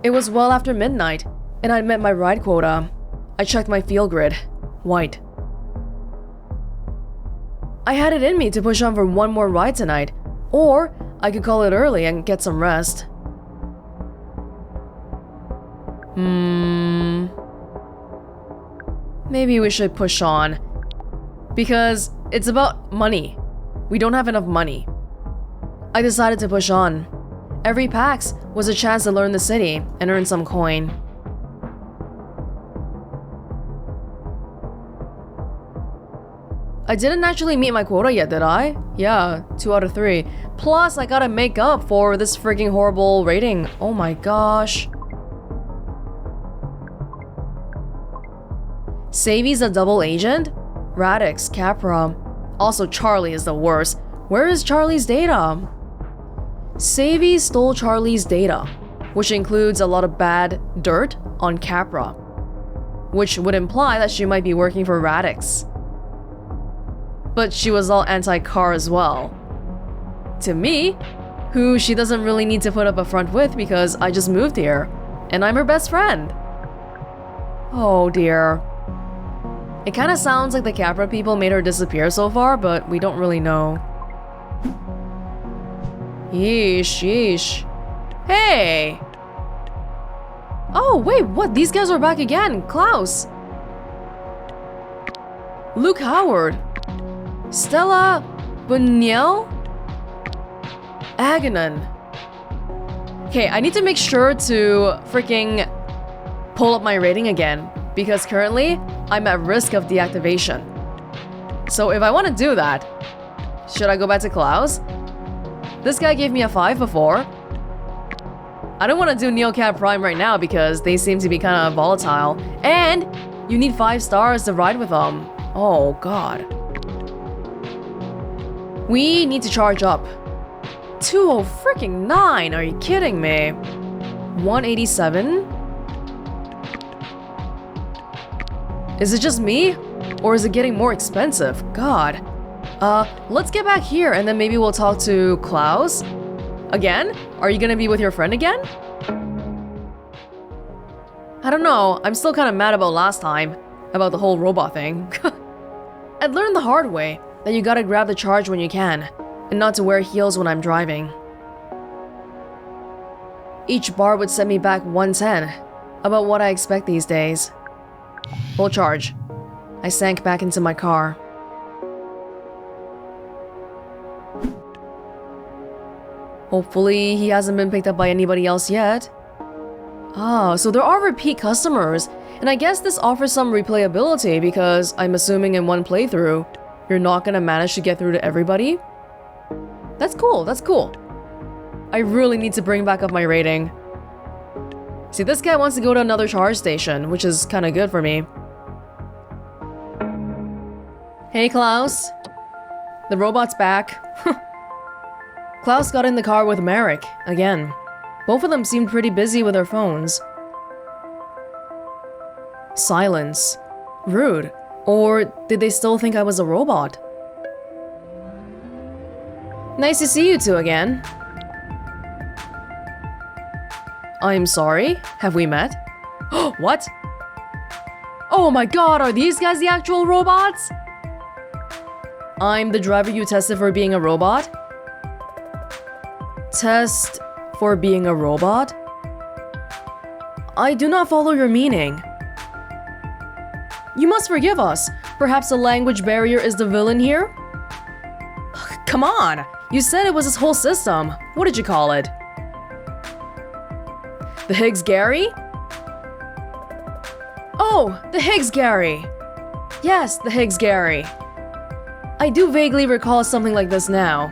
It was well after midnight, and I'd met my ride quota. I checked my field grid. White. I had it in me to push on for one more ride tonight, or I could call it early and get some rest. Maybe we should push on. Because it's about money. We don't have enough money. I decided to push on. Every PAX was a chance to learn the city and earn some coin. I didn't actually meet my quota yet, did I? Yeah, 2 out of 3. Plus, I gotta make up for this freaking horrible rating. Oh my gosh. Savy's a double agent? Radix, Capra. Also, Charlie is the worst. Where is Charlie's data? Savy stole Charlie's data, which includes a lot of bad dirt on Capra, which would imply that she might be working for Radix. But she was all anti-car as well. To me, who she doesn't really need to put up a front with because I just moved here, and I'm her best friend. Oh dear. It kinda sounds like the Capra people made her disappear so far, but we don't really know. Yeesh, yeesh. Hey! Oh, wait, what? These guys are back again. Klaus. Luke Howard. Stella Buniel? Aganon. Okay, I need to make sure to freaking pull up my rating again, because currently, I'm at risk of deactivation. So if I want to do that, should I go back to Klaus? This guy gave me a 5 before. I don't want to do NeoCab Prime right now because they seem to be kind of volatile. And you need 5 stars to ride with them. Oh god. We need to charge up. 209, are you kidding me? 187? Is it just me? Or is it getting more expensive? God. Let's get back here and then maybe we'll talk to Klaus? Again? Are you gonna be with your friend again? I don't know, I'm still kinda mad about last time. About the whole robot thing. I'd learned the hard way that you gotta grab the charge when you can, and not to wear heels when I'm driving. Each bar would set me back 110, about what I expect these days. Full charge. I sank back into my car. Hopefully, he hasn't been picked up by anybody else yet. Ah, so there are repeat customers, and I guess this offers some replayability because I'm assuming in one playthrough, you're not gonna manage to get through to everybody? That's cool, that's cool. I really need to bring back up my rating. See, this guy wants to go to another charge station, which is kinda good for me. Hey, Klaus. The robot's back. Klaus got in the car with Merrick, again. Both of them seemed pretty busy with their phones. Silence. Rude. Or did they still think I was a robot? Nice to see you two again. I'm sorry, have we met? What? Oh my god, are these guys the actual robots? I'm the driver you tested for being a robot? Test for being a robot? I do not follow your meaning. You must forgive us. Perhaps the language barrier is the villain here? Come on! You said it was this whole system. What did you call it? The Higgs Gary? Oh, the Higgs Gary! Yes, the Higgs Gary. I do vaguely recall something like this now.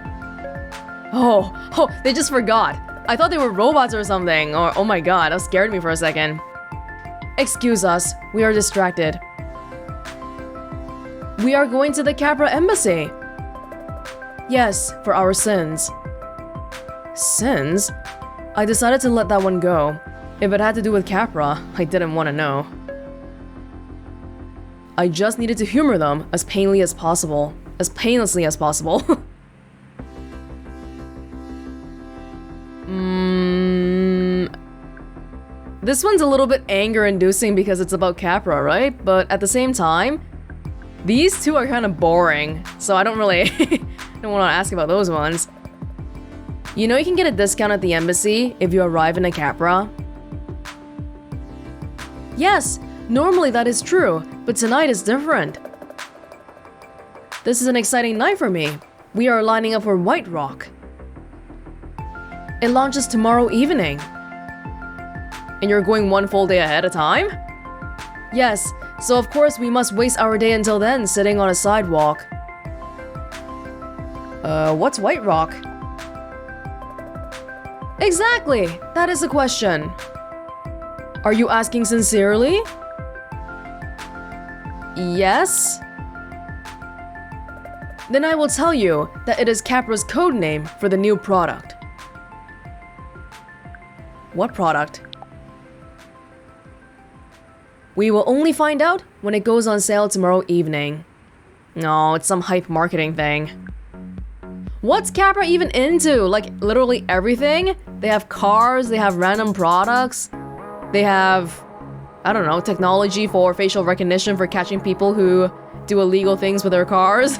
Oh, they just forgot. I thought they were robots or something. Or, oh my god, that scared me for a second. Excuse us, we are distracted. We are going to the Capra embassy. Yes, for our sins. Sins? I decided to let that one go. If it had to do with Capra, I didn't want to know. I just needed to humor them as painlessly as possible. As painlessly as possible. This one's a little bit anger-inducing because it's about Capra, right? But at the same time, these two are kind of boring, so I don't really don't want to ask about those ones. You know you can get a discount at the embassy if you arrive in a Capra? Yes, normally that is true, but tonight is different. This is an exciting night for me. We are lining up for White Rock. It launches tomorrow evening. And you're going one full day ahead of time? Yes, so of course we must waste our day until then sitting on a sidewalk. What's White Rock? Exactly! That is the question. Are you asking sincerely? Yes? Then I will tell you that it is Capra's code name for the new product. What product? We will only find out when it goes on sale tomorrow evening. No, it's some hype marketing thing. What's Capra even into? Like, literally everything? They have cars, they have random products, they have, I don't know, technology for facial recognition for catching people who do illegal things with their cars.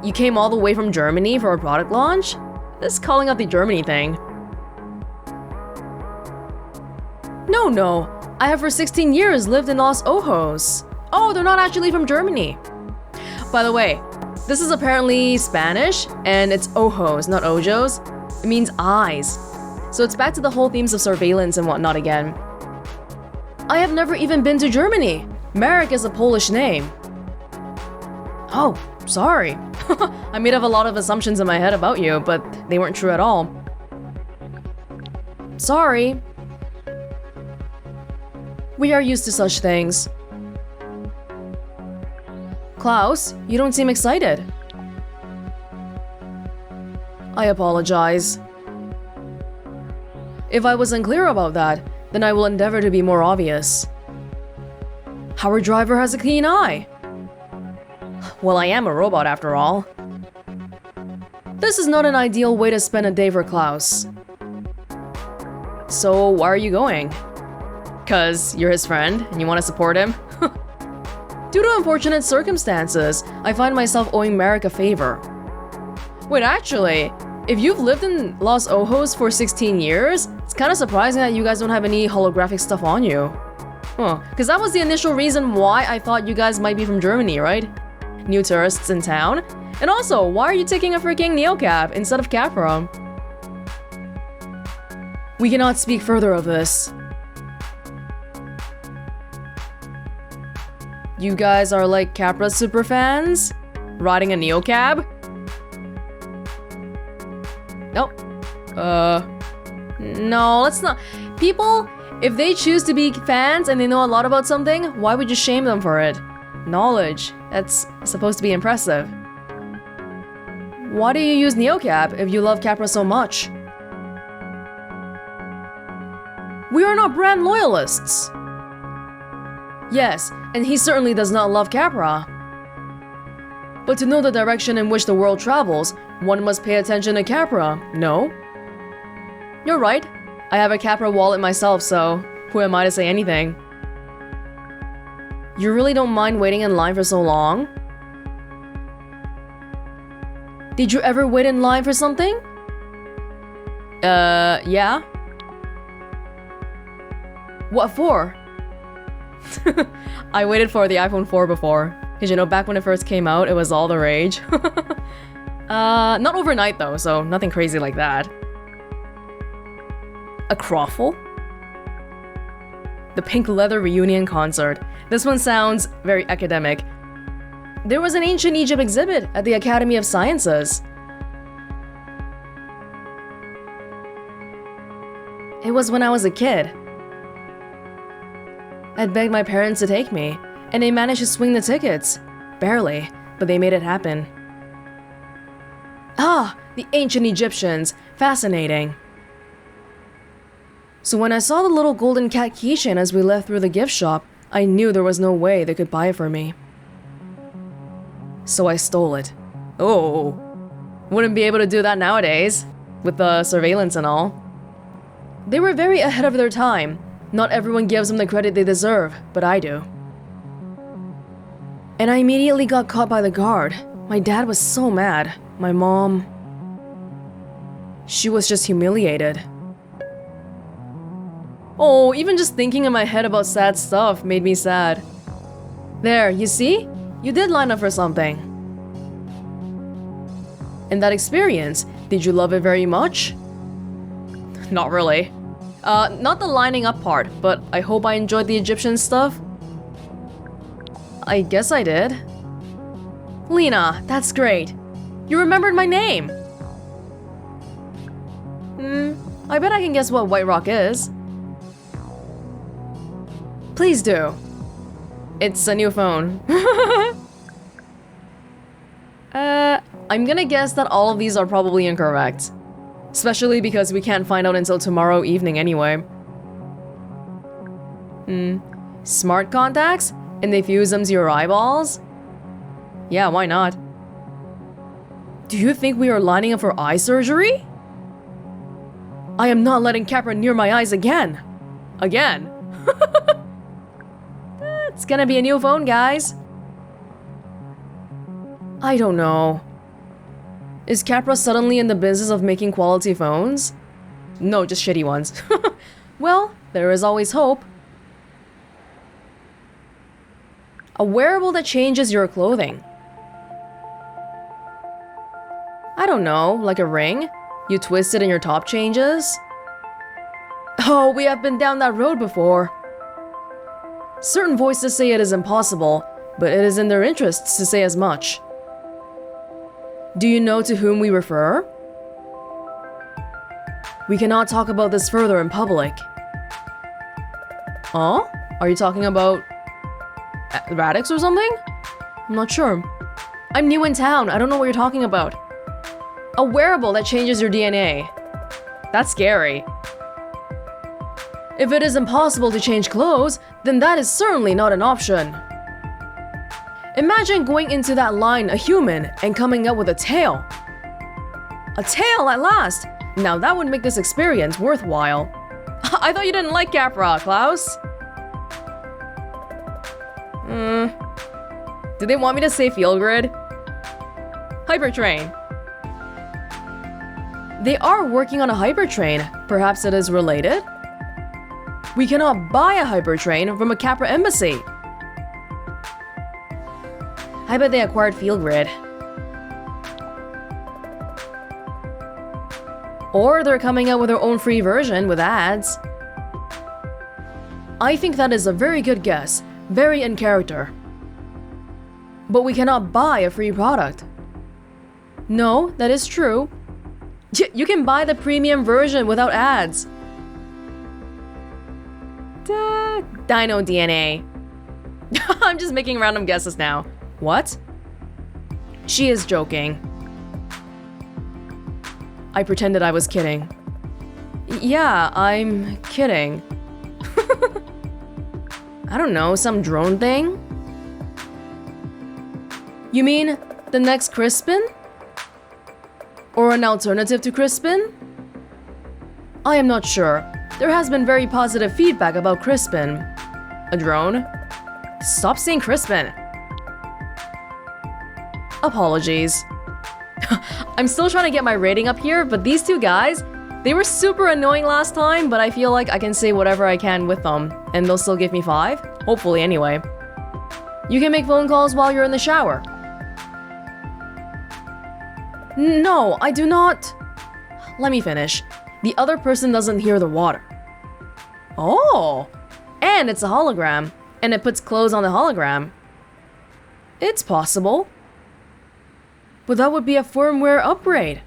You came all the way from Germany for a product launch? This is calling out the Germany thing. No, I have for 16 years lived in Los Ojos. Oh, they're not actually from Germany. By the way, this is apparently Spanish, and it's ojos, not ojos. It means eyes. So it's back to the whole themes of surveillance and whatnot again. I have never even been to Germany. Marek is a Polish name. Oh, sorry. I made up a lot of assumptions in my head about you, but they weren't true at all. Sorry. We are used to such things. Klaus, you don't seem excited. I apologize. If I was unclear about that, then I will endeavor to be more obvious. Our driver has a keen eye. Well, I am a robot after all. This is not an ideal way to spend a day for Klaus. So, why are you going? 'Cause you're his friend and you want to support him? Due to unfortunate circumstances, I find myself owing Marek a favor. Wait, actually, if you've lived in Los Ojos for 16 years, it's kind of surprising that you guys don't have any holographic stuff on you. Huh, because that was the initial reason why I thought you guys might be from Germany, right? New tourists in town? And also, why are you taking a freaking neocab instead of Capra? We cannot speak further of this. You guys are like Capra superfans? Riding a neocab? Nope. No, let's not. People, if they choose to be fans and they know a lot about something, why would you shame them for it? Knowledge. That's supposed to be impressive. Why do you use neocab if you love Capra so much? We are not brand loyalists. Yes, and he certainly does not love Capra. But to know the direction in which the world travels, one must pay attention to Capra, no? You're right. I have a Capra wallet myself, so who am I to say anything? You really don't mind waiting in line for so long? Did you ever wait in line for something? Yeah. What for? I waited for the iPhone 4 before. Because you know, back when it first came out, it was all the rage. Not overnight though, so nothing crazy like that. A croffle? The Pink Leather Reunion Concert. This one sounds very academic. There was an ancient Egypt exhibit at the Academy of Sciences. It was when I was a kid. I'd begged my parents to take me, and they managed to swing the tickets. Barely, but they made it happen. Ah, the ancient Egyptians. Fascinating. So when I saw the little golden cat keychain as we left through the gift shop, I knew there was no way they could buy it for me. So I stole it. Oh, wouldn't be able to do that nowadays, with the surveillance and all. They were very ahead of their time. Not everyone gives them the credit they deserve, but I do. And I immediately got caught by the guard. My dad was so mad. My mom... she was just humiliated. Oh, even just thinking in my head about sad stuff made me sad. There, you see? You did line up for something. And that experience, did you love it very much? Not really. Not the lining up part, but I hope I enjoyed the Egyptian stuff. I guess I did. Lina, that's great. You remembered my name. I bet I can guess what White Rock is. Please do. It's a new phone. I'm gonna guess that all of these are probably incorrect. Especially because we can't find out until tomorrow evening anyway. Smart contacts? And they fuse them to your eyeballs? Yeah, why not? Do you think we are lining up for eye surgery? I am not letting Capra near my eyes again. Again? It's gonna be a new phone, guys. I don't know. Is Capra suddenly in the business of making quality phones? No, just shitty ones. Well, there is always hope. A wearable that changes your clothing. I don't know, like a ring? You twist it and your top changes? Oh, we have been down that road before. Certain voices say it is impossible, but it is in their interests to say as much. Do you know to whom we refer? We cannot talk about this further in public. Huh? Are you talking about... Radix or something? I'm not sure. I'm new in town, I don't know what you're talking about. A wearable that changes your DNA. That's scary. If it is impossible to change clothes, then that is certainly not an option. Imagine going into that line a human and coming up with a tail. A tail at last! Now that would make this experience worthwhile. I thought you didn't like Capra, Klaus. Did they want me to say field grid? Hypertrain. They are working on a hypertrain. Perhaps it is related? We cannot buy a hypertrain from a Capra embassy. I bet they acquired field grid. Or they're coming out with their own free version with ads. I think that is a very good guess, very in character. But we cannot buy a free product. No, that is true. You can buy the premium version without ads. Dino DNA. I'm just making random guesses now. What? She is joking. I pretended I was kidding. Yeah, I'm kidding. I don't know, some drone thing? You mean the next Crispin? Or an alternative to Crispin? I am not sure. There has been very positive feedback about Crispin. A drone? Stop saying Crispin. Apologies. I'm still trying to get my rating up here, but these two guys, they were super annoying last time, but I feel like I can say whatever I can with them, and they'll still give me 5? Hopefully anyway. You can make phone calls while you're in the shower. No, I do not. Let me finish. The other person doesn't hear the water. Oh! And it's a hologram, and it puts clothes on the hologram. It's possible. But that would be a firmware upgrade.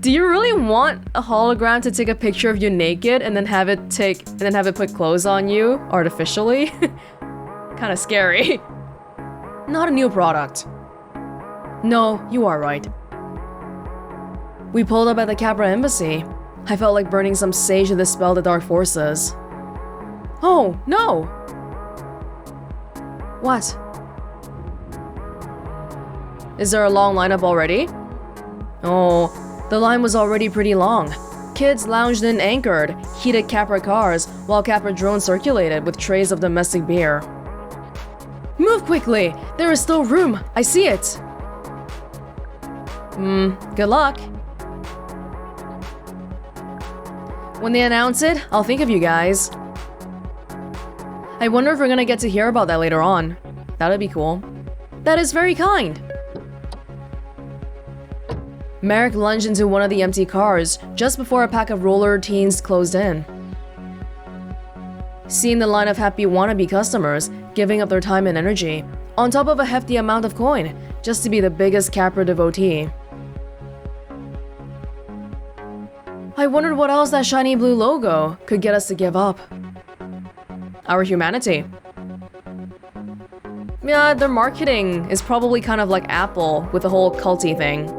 Do you really want a hologram to take a picture of you naked and then have it put clothes on you artificially? Kinda scary. Not a new product. No, you are right. We pulled up at the Capra embassy. I felt like burning some sage to dispel the dark forces. Oh, no! What? Is there a long lineup already? Oh, the line was already pretty long. kids lounged in anchored, heated Capra cars while Capra drones circulated with trays of domestic beer. Move quickly! There is still room! I see it! Good luck. When they announce it, I'll think of you guys. I wonder if we're gonna get to hear about that later on. That'd be cool. That is very kind. Merrick lunged into one of the empty cars just before a pack of roller teens closed in. Seeing the line of happy wannabe customers giving up their time and energy, on top of a hefty amount of coin, just to be the biggest Capra devotee. I wondered what else that shiny blue logo could get us to give up. Our humanity. Yeah, their marketing is probably kind of like Apple with the whole culty thing.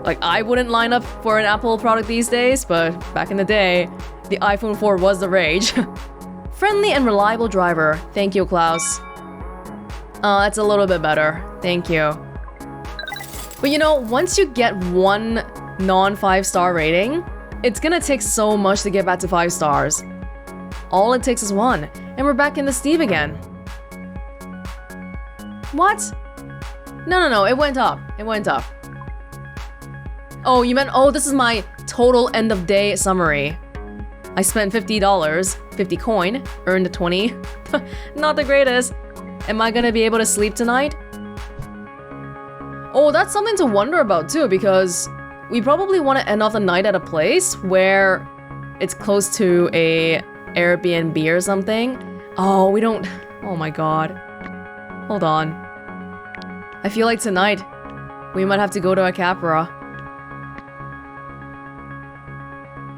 Like, I wouldn't line up for an Apple product these days, but back in the day, the iPhone 4 was the rage. Friendly and reliable driver. Thank you, Klaus. That's a little bit better. Thank you. But you know, once you get one non-5-star rating, it's gonna take so much to get back to 5 stars. All it takes is one, and we're back in the Steve again. What? No, it went up. It went up. Oh, you meant, oh, this is my total end of day summary. I spent $50, 50 coin, earned 20. Not the greatest. Am I gonna be able to sleep tonight? Oh, that's something to wonder about too, because we probably want to end off the night at a place where it's close to a Airbnb or something. Oh, we don't... Oh my god. Hold on. I feel like tonight, we might have to go to a Capra.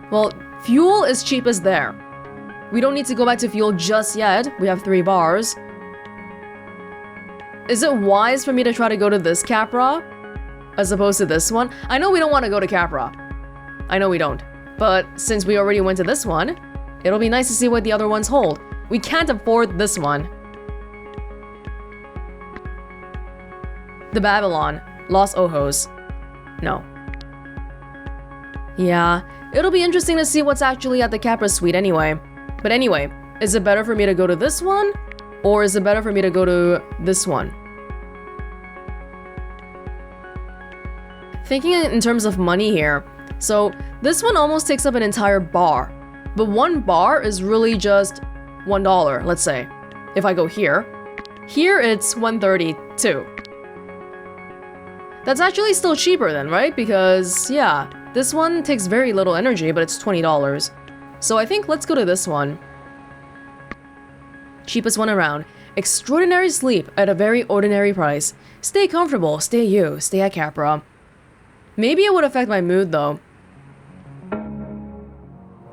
Well, fuel is cheap as there. We don't need to go back to fuel just yet. We have 3 bars. Is it wise for me to try to go to this Capra as opposed to this one? I know we don't want to go to Capra. I know we don't. But since we already went to this one, it'll be nice to see what the other ones hold. We can't afford this one. The Babylon. Los Ojos. No. Yeah, it'll be interesting to see what's actually at the Capra suite anyway. But anyway, is it better for me to go to this one? Or is it better for me to go to this one? Thinking in terms of money here, so this one almost takes up an entire bar. But one bar is really just $1, let's say. If I go here it's $1.32. That's actually still cheaper then, right? Because, yeah, this one takes very little energy, but it's $20. So I think let's go to this one. Cheapest one around. Extraordinary sleep at a very ordinary price. Stay comfortable, stay you, stay at Capra. Maybe it would affect my mood though.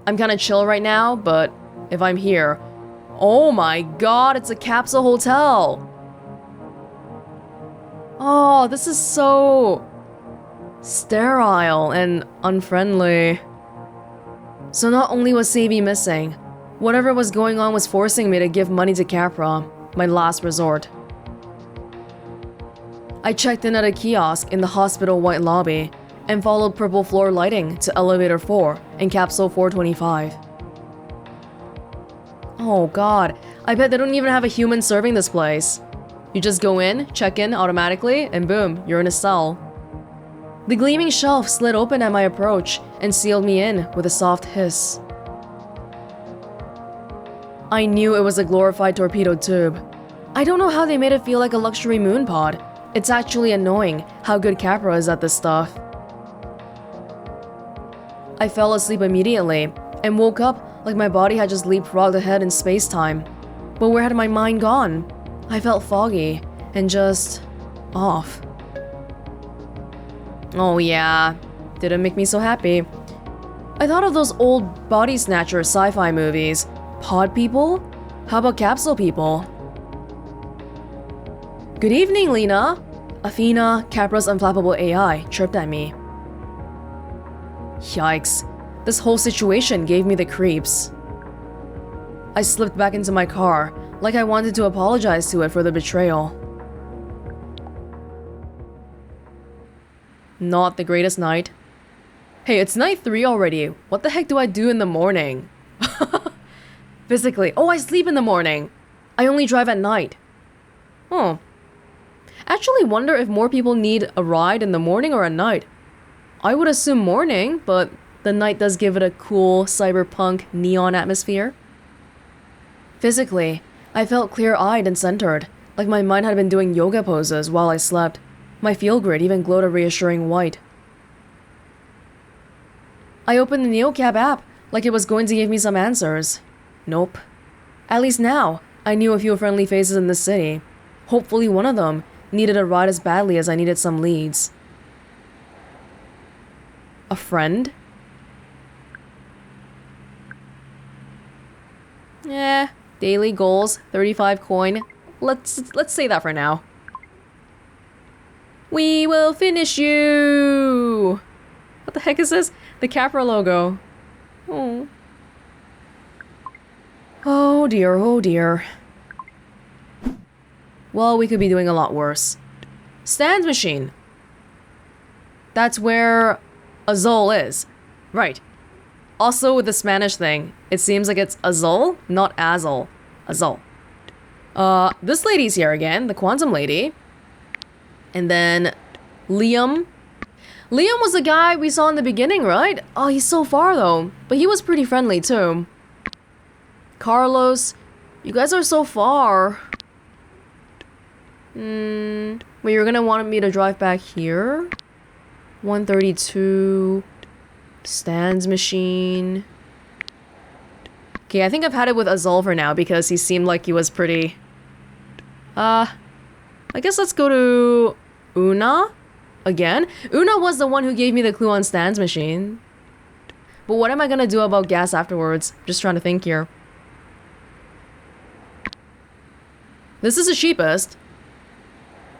I'm kinda chill right now, but if I'm here... Oh my god, it's a capsule hotel! Oh, this is so... sterile and unfriendly. So not only was Savy missing, whatever was going on was forcing me to give money to Capra, my last resort. I checked in at a kiosk in the hospital white lobby and followed purple floor lighting to elevator 4 in capsule 425. Oh god, I bet they don't even have a human serving this place. You just go in, check in automatically, and boom, you're in a cell. The gleaming shelf slid open at my approach and sealed me in with a soft hiss. I knew it was a glorified torpedo tube. I don't know how they made it feel like a luxury moon pod. It's actually annoying how good Capra is at this stuff. I fell asleep immediately and woke up like my body had just leapfrogged ahead in space-time. But where had my mind gone? I felt foggy and just... off. Oh yeah, didn't make me so happy. I thought of those old body snatcher sci-fi movies. Pod people? How about capsule people? Good evening, Lina! Athena, Capra's unflappable AI, chirped at me. Yikes, this whole situation gave me the creeps. I slipped back into my car, like I wanted to apologize to it for the betrayal. Not the greatest night. Hey, it's night 3 already. What the heck do I do in the morning? Physically. Oh, I sleep in the morning. I only drive at night. Oh. Actually wonder if more people need a ride in the morning or at night. I would assume morning, but the night does give it a cool cyberpunk neon atmosphere. Physically, I felt clear-eyed and centered, like my mind had been doing yoga poses while I slept. My feel grid even glowed a reassuring white. I opened the NeoCab app, like it was going to give me some answers. Nope. At least now, I knew a few friendly faces in the city. Hopefully one of them needed a ride as badly as I needed some leads. A friend? Daily goals, 35 coin. Let's say that for now. We will finish you! What the heck is this? The Capra logo. Oh. Oh dear, oh dear. Well, we could be doing a lot worse. Stands machine. That's where Azul is. Right. Also with the Spanish thing, it seems like it's Azul, not Azul. Azul. This lady's here again, the quantum lady. And then Liam. Liam was the guy we saw in the beginning, right? Oh, he's so far though. But he was pretty friendly too. Carlos. You guys are so far. Wait, you're gonna want me to drive back here? 132. Stands machine. Okay, I think I've had it with Azul for now because he seemed like he was pretty... I guess let's go to... Oona? Again? Oona was the one who gave me the clue on stands machine. But what am I gonna do about gas afterwards? Just trying to think here. This is the cheapest.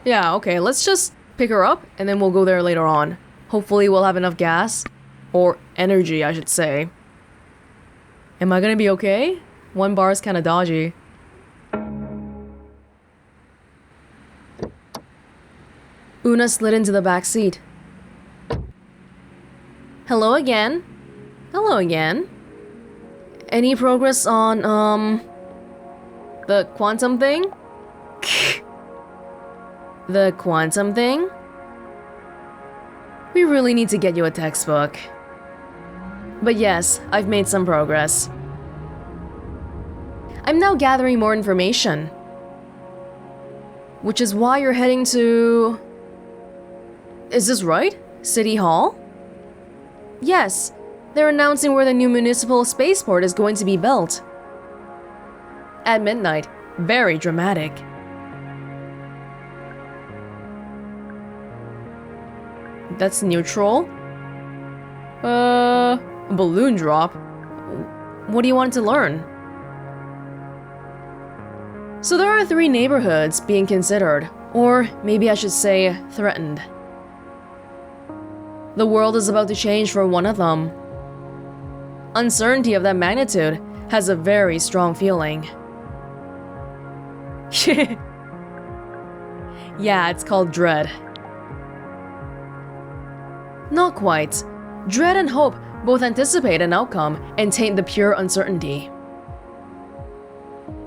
Yeah, okay, let's just pick her up and then we'll go there later on. Hopefully we'll have enough gas. Or energy, I should say. Am I gonna be okay? 1 bar is kinda dodgy. Oona slid into the back seat. Hello again. Hello again. Any progress on, the quantum thing? The quantum thing? We really need to get you a textbook. But yes, I've made some progress. I'm now gathering more information. Which is why you're heading to... Is this right? City Hall? Yes, they're announcing where the new municipal spaceport is going to be built. At midnight. Very dramatic. That's neutral. Balloon drop? What do you want to learn? So there are 3 neighborhoods being considered, or maybe I should say threatened. The world is about to change for one of them. Uncertainty of that magnitude has a very strong feeling. Yeah, it's called dread. Not quite. Dread and hope both anticipate an outcome and taint the pure uncertainty.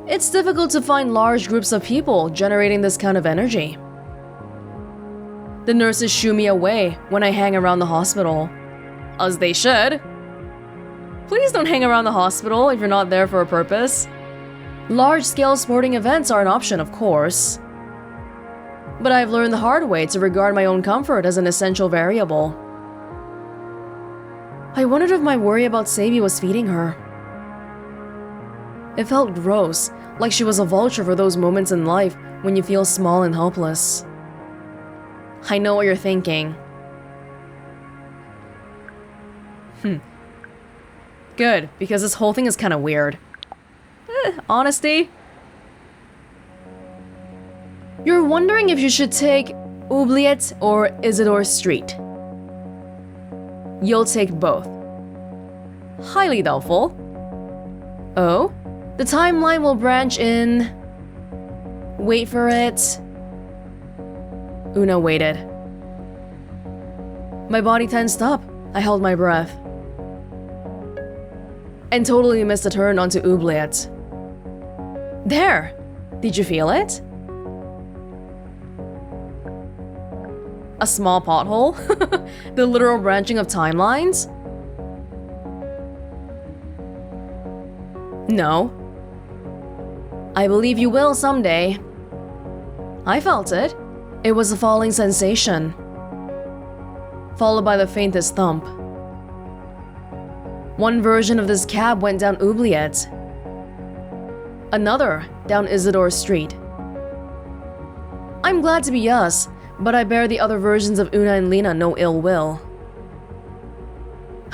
It's difficult to find large groups of people generating this kind of energy. The nurses shoo me away when I hang around the hospital. As they should. Please don't hang around the hospital if you're not there for a purpose. Large-scale sporting events are an option, of course. But I've learned the hard way to regard my own comfort as an essential variable. I wondered if my worry about Savy was feeding her. It felt gross, like she was a vulture for those moments in life when you feel small and helpless. I know what you're thinking. Good, because this whole thing is kinda weird. Honesty? You're wondering if you should take Oubliette or Isidore Street. You'll take both. Highly doubtful. Oh? The timeline will branch in... Wait for it. Oona waited. My body tensed up I held my breath and totally missed a turn onto oubliette. There! Did you feel it? A small pothole? The literal branching of timelines? No. I believe you will someday. I felt it. It was a falling sensation, followed by the faintest thump. One version of this cab went down oubliette. Another down Isidore Street. I'm glad to be us, but I bear the other versions of Oona and Lina no ill will.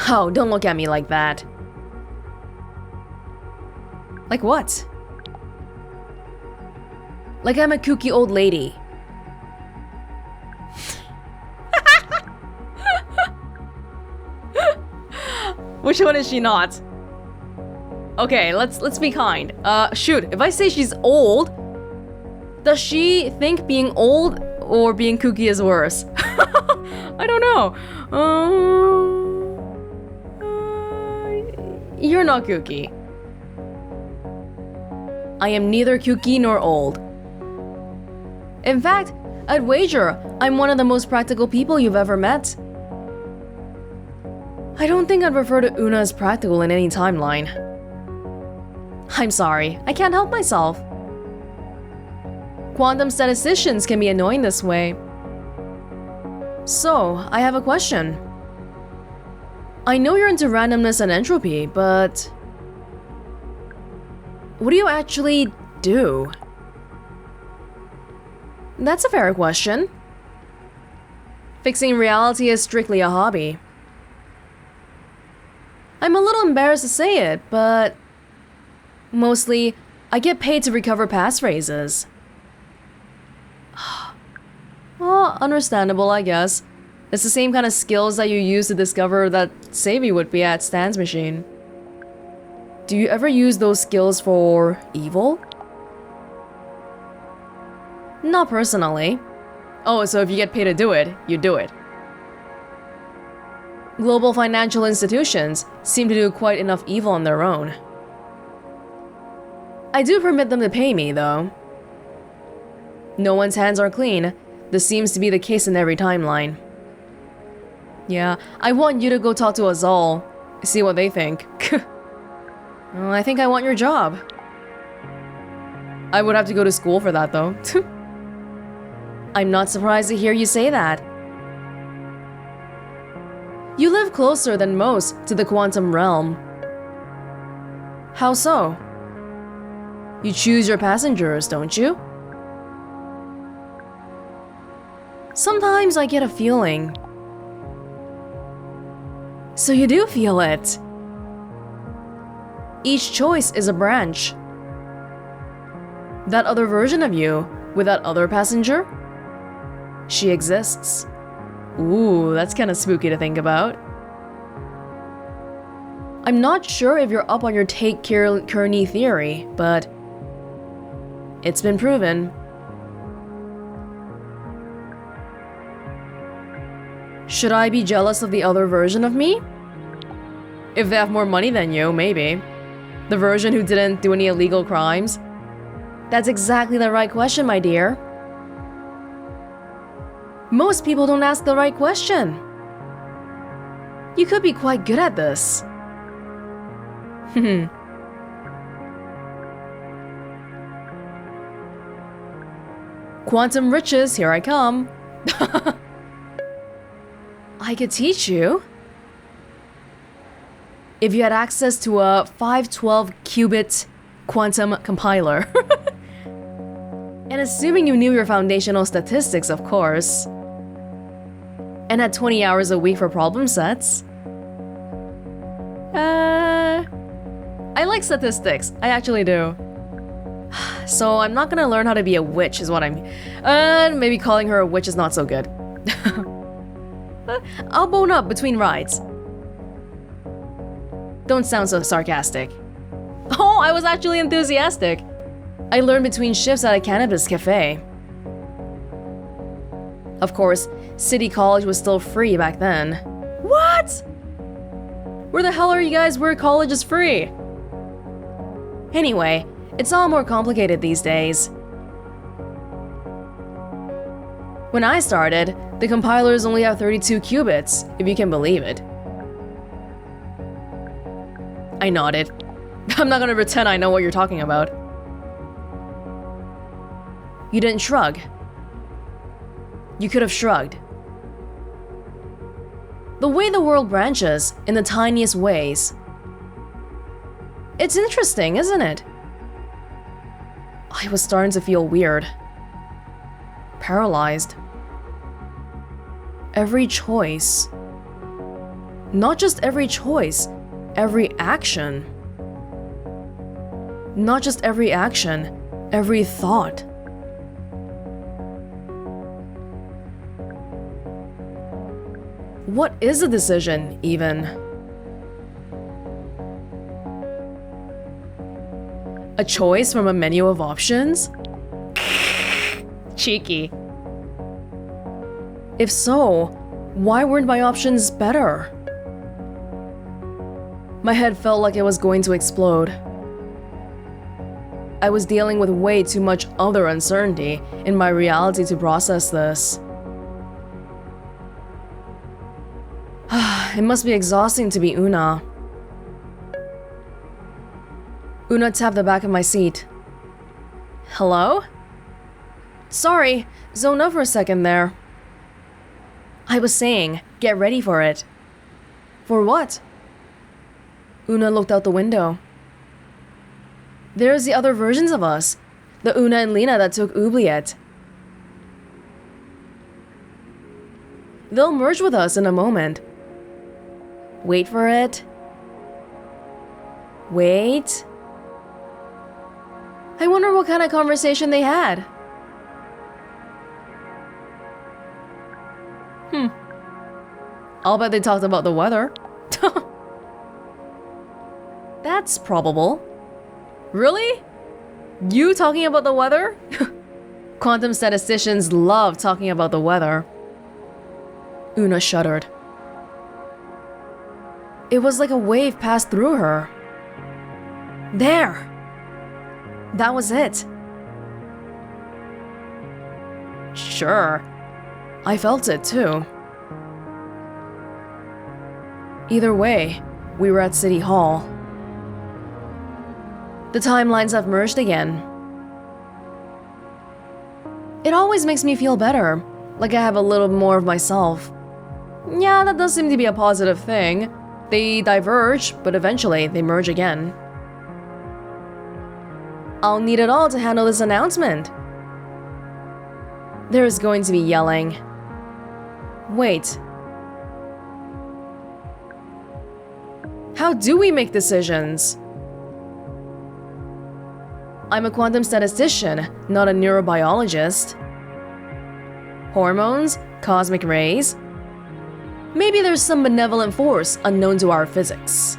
Oh, don't look at me like that. Like what? Like I'm a kooky old lady. Which one is she not? Okay, let's be kind. Shoot, if I say she's old, does she think being old or being kooky is worse? I don't know. You're not kooky. I am neither kooky nor old. In fact, I'd wager I'm one of the most practical people you've ever met. I don't think I'd refer to Oona as practical in any timeline. I'm sorry, I can't help myself. Quantum statisticians can be annoying this way. So, I have a question. I know you're into randomness and entropy, but what do you actually do? That's a fair question. Fixing reality is strictly a hobby. I'm a little embarrassed to say it, but mostly, I get paid to recover passphrases. Well, understandable, I guess. It's the same kind of skills that you use to discover that Savy would be at Stan's machine. Do you ever use those skills for evil? Not personally. Oh, so if you get paid to do it, you do it. Global financial institutions seem to do quite enough evil on their own. I do permit them to pay me, though. No one's hands are clean. This seems to be the case in every timeline. Yeah, I want you to go talk to us all. See what they think. Well, I think I want your job. I would have to go to school for that, though. I'm not surprised to hear you say that. You live closer than most to the quantum realm. How so? You choose your passengers, don't you? Sometimes I get a feeling. So you do feel it. Each choice is a branch. That other version of you, with that other passenger, she exists. Ooh, that's kind of spooky to think about. I'm not sure if you're up on your Tate-Kearney theory, but it's been proven. Should I be jealous of the other version of me? If they have more money than you, maybe. The version who didn't do any illegal crimes? That's exactly the right question, my dear. Most people don't ask the right question. You could be quite good at this. Quantum riches, here I come. I could teach you. If you had access to a 512-qubit quantum compiler. And assuming you knew your foundational statistics, of course. And had 20 hours a week for problem sets. I like statistics. I actually do. So I'm not gonna learn how to be a witch is what I'm... maybe calling her a witch is not so good. I'll bone up between rides. Don't sound so sarcastic. Oh, I was actually enthusiastic. I learned between shifts at a cannabis cafe. Of course, City College was still free back then. What? Where the hell are you guys where college is free? Anyway, it's all more complicated these days. When I started, the compilers only have 32 qubits, if you can believe it. I nodded. I'm not gonna pretend I know what you're talking about. You didn't shrug. You could have shrugged. The way the world branches in the tiniest ways. It's interesting, isn't it? I was starting to feel weird. Paralyzed. Every choice. Not just every choice, every action. Not just every action, every thought. What is a decision, even? A choice from a menu of options? Cheeky. If so, why weren't my options better? My head felt like it was going to explode. I was dealing with way too much other uncertainty in my reality to process this. It must be exhausting to be Oona. Oona tapped the back of my seat. Hello? Sorry, zoned out for a second there. I was saying, get ready for it. For what? Oona looked out the window. There's the other versions of us. The Oona and Lina that took Oubliette. They'll merge with us in a moment. Wait for it. Wait. I wonder what kind of conversation they had. I'll bet they talked about the weather. That's probable. Really? You talking about the weather? Quantum statisticians love talking about the weather. Oona shuddered. It was like a wave passed through her. There! That was it. Sure. I felt it too. Either way, we were at City Hall. The timelines have merged again. It always makes me feel better, like I have a little more of myself. Yeah, that does seem to be a positive thing. They diverge, but eventually they merge again. I'll need it all to handle this announcement. There is going to be yelling. Wait. How do we make decisions? I'm a quantum statistician, not a neurobiologist. Hormones? Cosmic rays? Maybe there's some benevolent force unknown to our physics.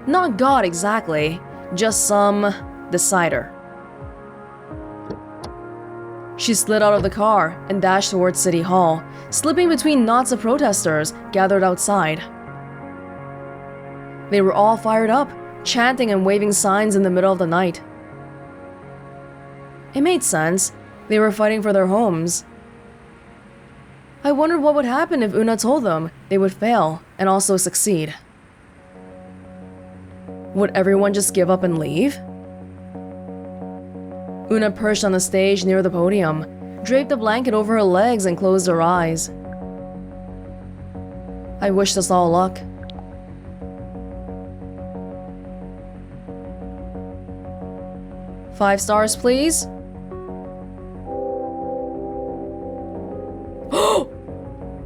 Not God exactly, just some decider. She slid out of the car and dashed towards City Hall, slipping between knots of protesters gathered outside. They were all fired up, chanting and waving signs in the middle of the night. It made sense. They were fighting for their homes. I wondered what would happen if Oona told them they would fail and also succeed. Would everyone just give up and leave? Oona perched on the stage near the podium, draped a blanket over her legs and closed her eyes. I wished us all luck. "5 stars, please."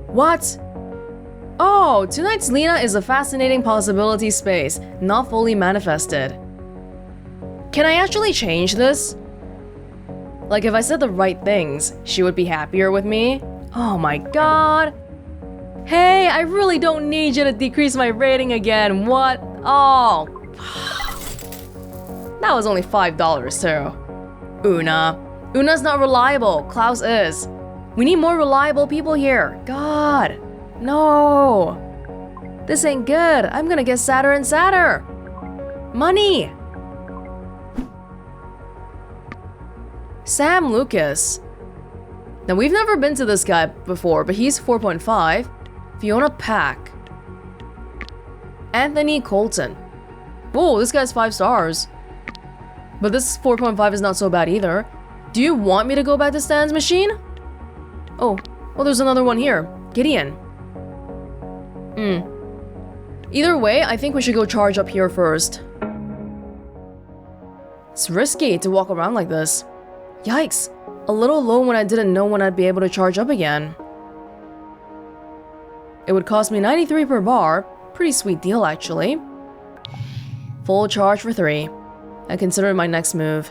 What? Oh, tonight's Lina is a fascinating possibility space, not fully manifested. Can I actually change this? Like if I said the right things, she would be happier with me? Oh my god. Hey, I really don't need you to decrease my rating again, what? Oh. That was only $5 too. Oona. Oona's not reliable, Klaus is. We need more reliable people here. God. No. This ain't good. I'm gonna get sadder and sadder. Money! Sam Lucas. Now, we've never been to this guy before, but he's 4.5. Fiona Pack. Anthony Colton. Whoa, this guy's 5 stars. But this 4.5 is not so bad either. Do you want me to go back to Stan's machine? Oh, well, there's another one here. Gideon. Either way, I think we should go charge up here first. It's risky to walk around like this. Yikes. A little low when I didn't know when I'd be able to charge up again. It would cost me 93 per bar. Pretty sweet deal, actually. Full charge for 3. I consider it my next move.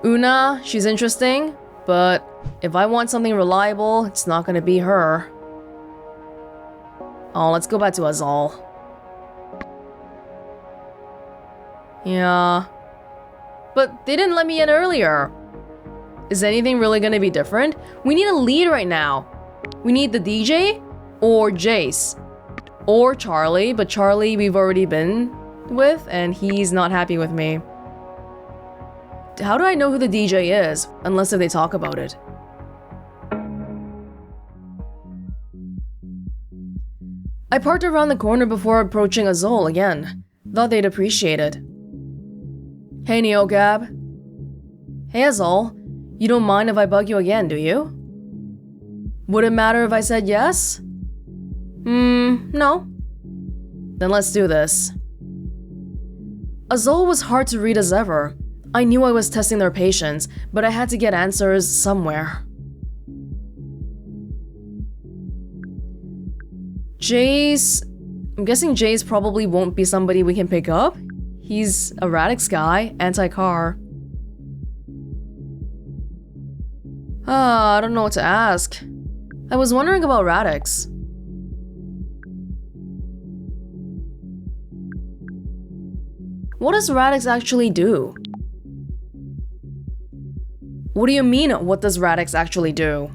Oona, she's interesting, but if I want something reliable, it's not gonna be her. Oh, let's go back to Azal. Yeah. But they didn't let me in earlier. Is anything really gonna be different? We need a lead right now. We need the DJ or Jace. Or Charlie, but Charlie we've already been with and he's not happy with me. How do I know who the DJ is, unless if they talk about it? I parked around the corner before approaching Azul again. Thought they'd appreciate it. Hey Cab. Hey Azul, you don't mind if I bug you again, do you? Would it matter if I said yes? No. Then let's do this. Azul was hard to read as ever. I knew I was testing their patience, but I had to get answers somewhere. Jace... I'm guessing Jace probably won't be somebody we can pick up. He's a Radix guy, anti-car. I don't know what to ask. I was wondering about Radix. What does Radix actually do? What do you mean, what does Radix actually do?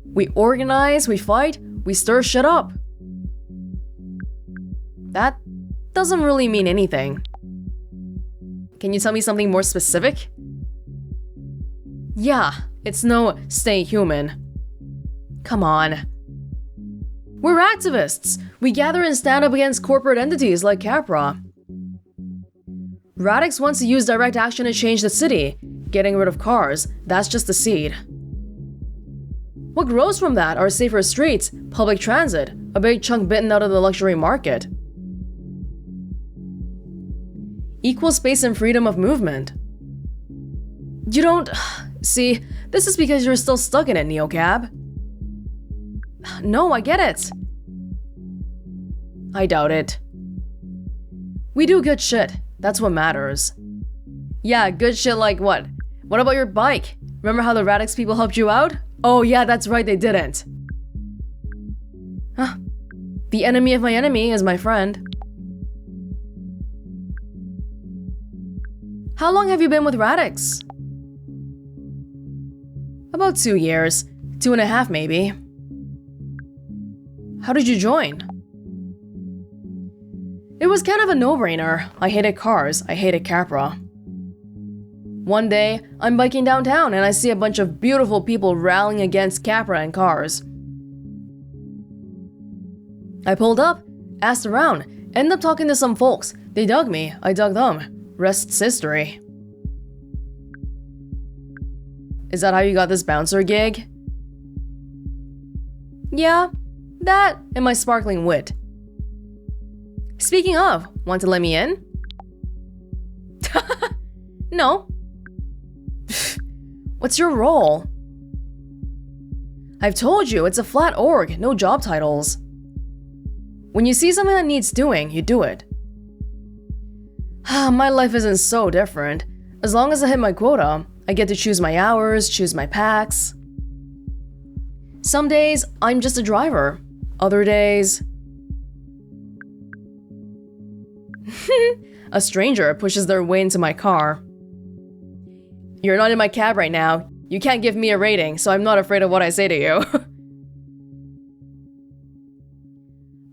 We organize, we fight, we stir shit up. That doesn't really mean anything. Can you tell me something more specific? Yeah, it's no stay human. Come on. We're activists. We gather and stand up against corporate entities like Capra. Radix wants to use direct action to change the city. Getting rid of cars, that's just the seed. What grows from that are safer streets, public transit, a big chunk bitten out of the luxury market. Equal space and freedom of movement. You don't... See, this is because you're still stuck in it, Cab. No, I get it. I doubt it. We do good shit. That's what matters. Yeah, good shit like what? What about your bike? Remember how the Radix people helped you out? Oh yeah, that's right, they didn't. Huh. The enemy of my enemy is my friend. How long have you been with Radix? About 2 years. 2.5 maybe. How did you join? It was kind of a no-brainer. I hated cars, I hated Capra. One day, I'm biking downtown and I see a bunch of beautiful people rallying against Capra and cars. I pulled up, asked around, ended up talking to some folks. They dug me, I dug them. Rest's history. Is that how you got this bouncer gig? Yeah, that and my sparkling wit. Speaking of, want to let me in? No. What's your role? I've told you, it's a flat org, no job titles. When you see something that needs doing, you do it. My life isn't so different. As long as I hit my quota, I get to choose my hours, choose my packs. Some days, I'm just a driver. Other days... A stranger pushes their way into my car. You're not in my cab right now. You can't give me a rating, so I'm not afraid of what I say to you.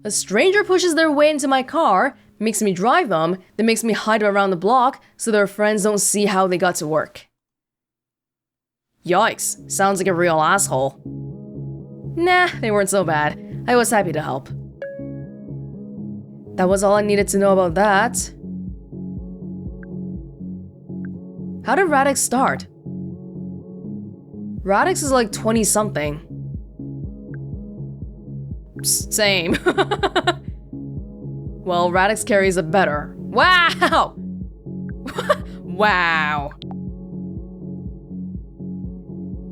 A stranger pushes their way into my car, makes me drive them, then makes me hide around the block so their friends don't see how they got to work. Yikes, sounds like a real asshole. Nah, they weren't so bad. I was happy to help. That was all I needed to know about that. How did Radix start? Radix is like 20-something. Same. Well, Radix carries it better. Wow! Wow.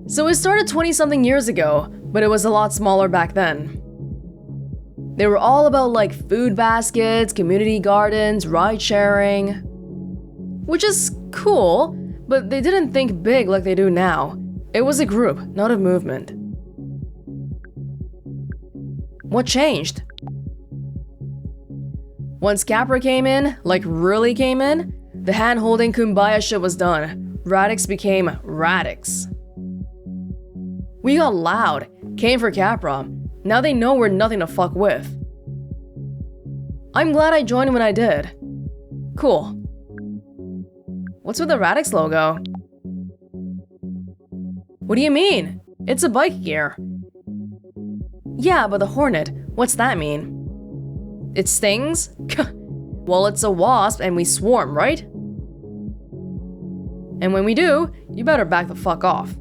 So it started 20-something years ago, but it was a lot smaller back then. They were all about like food baskets, community gardens, ride sharing. Which is cool, but they didn't think big like they do now. It was a group, not a movement. What changed? Once Capra came in, like really came in, the hand-holding kumbaya shit was done. Radix became Radix. We got loud, came for Capra. Now they know we're nothing to fuck with. I'm glad I joined when I did. Cool. What's with the Radix logo? What do you mean? It's a bike gear. Yeah, but the Hornet, what's that mean? It stings? Well, it's a wasp and we swarm, right? And when we do, you better back the fuck off.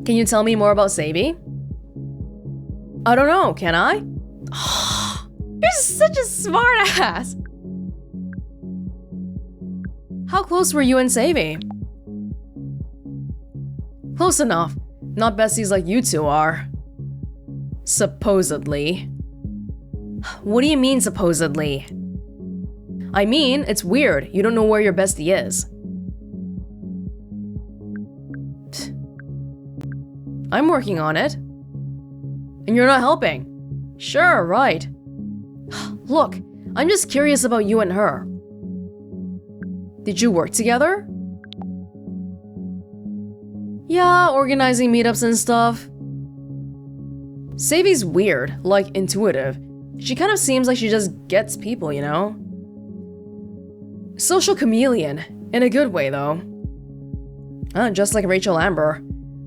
Can you tell me more about Savy? I don't know, can I? You're such a smart ass! How close were you and Savy? Close enough. Not besties like you two are. Supposedly. What do you mean, supposedly? I mean, it's weird. You don't know where your bestie is. I'm working on it. And you're not helping. Sure, right. Look, I'm just curious about you and her. Did you work together? Yeah, organizing meetups and stuff. Savy's weird, like intuitive. She kind of seems like she just gets people, you know? Social chameleon, in a good way though. Just like Rachel Amber.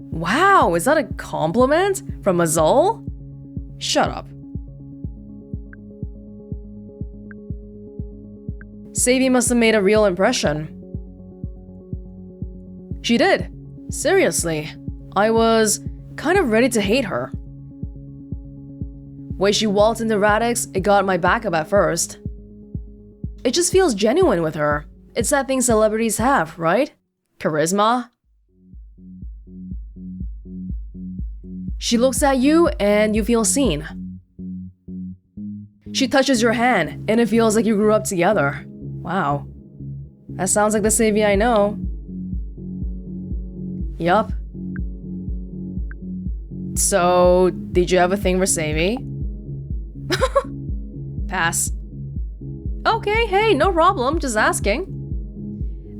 Wow, is that a compliment? From Azul? Shut up. Savy must have made a real impression. She did. Seriously. I was kind of ready to hate her. Way she waltzed into Radix, it got my back up at first. It just feels genuine with her. It's that thing celebrities have, right? Charisma. She looks at you and you feel seen. She touches your hand and it feels like you grew up together. Wow. That sounds like the Savy I know. Yup. So, did you have a thing for Savy? Pass. Okay, hey, no problem, just asking.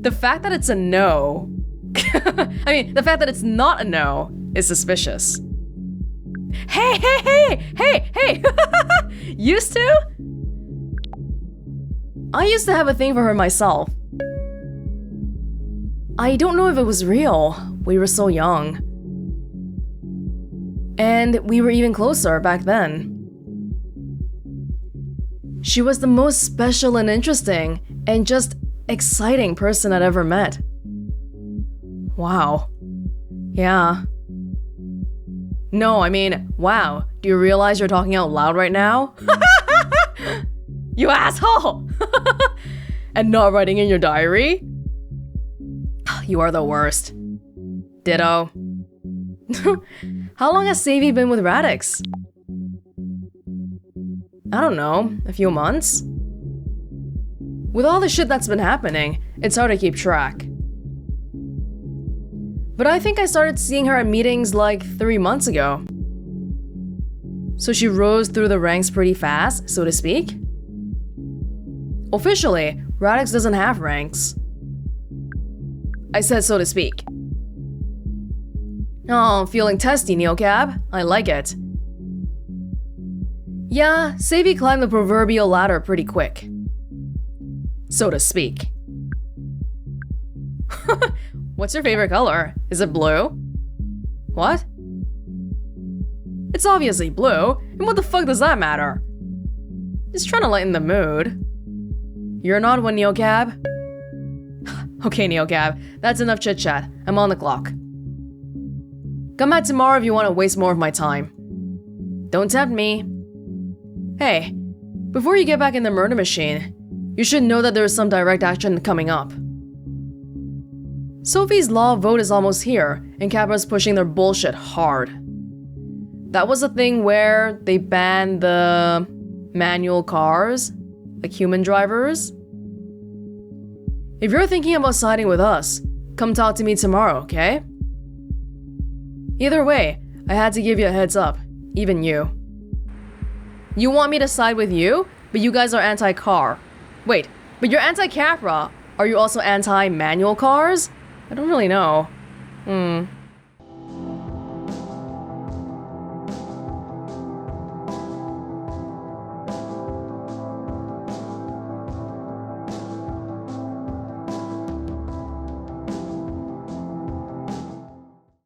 The fact that it's a no... I mean, the fact that it's not a no is suspicious. Hey! Used to? I used to have a thing for her myself. I don't know if it was real. We were so young. And we were even closer back then. She was the most special and interesting and just exciting person I'd ever met. Wow. Yeah. No, I mean, wow. Do you realize you're talking out loud right now? You asshole! And not writing in your diary? You are the worst. Ditto. How long has Savy been with Radix? I don't know, a few months? With all the shit that's been happening, it's hard to keep track. But I think I started seeing her at meetings like 3 months ago. So she rose through the ranks pretty fast, so to speak. Officially, Radix doesn't have ranks. I said so to speak. Oh, feeling testy, Neocab. I like it. Yeah, Savy climbed the proverbial ladder pretty quick. So to speak. What's your favorite color? Is it blue? What? It's obviously blue, and what the fuck does that matter? Just trying to lighten the mood. You're not one, Neocab? Okay, Neocab, that's enough chit-chat. I'm on the clock. Come back tomorrow if you want to waste more of my time. Don't tempt me. Hey, before you get back in the murder machine, you should know that there is some direct action coming up. Sophie's law vote is almost here, and Capra's pushing their bullshit hard. That was the thing where they banned the manual cars, like human drivers. If you're thinking about siding with us, come talk to me tomorrow, okay? Either way, I had to give you a heads up, even you. You want me to side with you, but you guys are anti-car. Wait, but you're anti-Capra. Are you also anti-manual cars? I don't really know.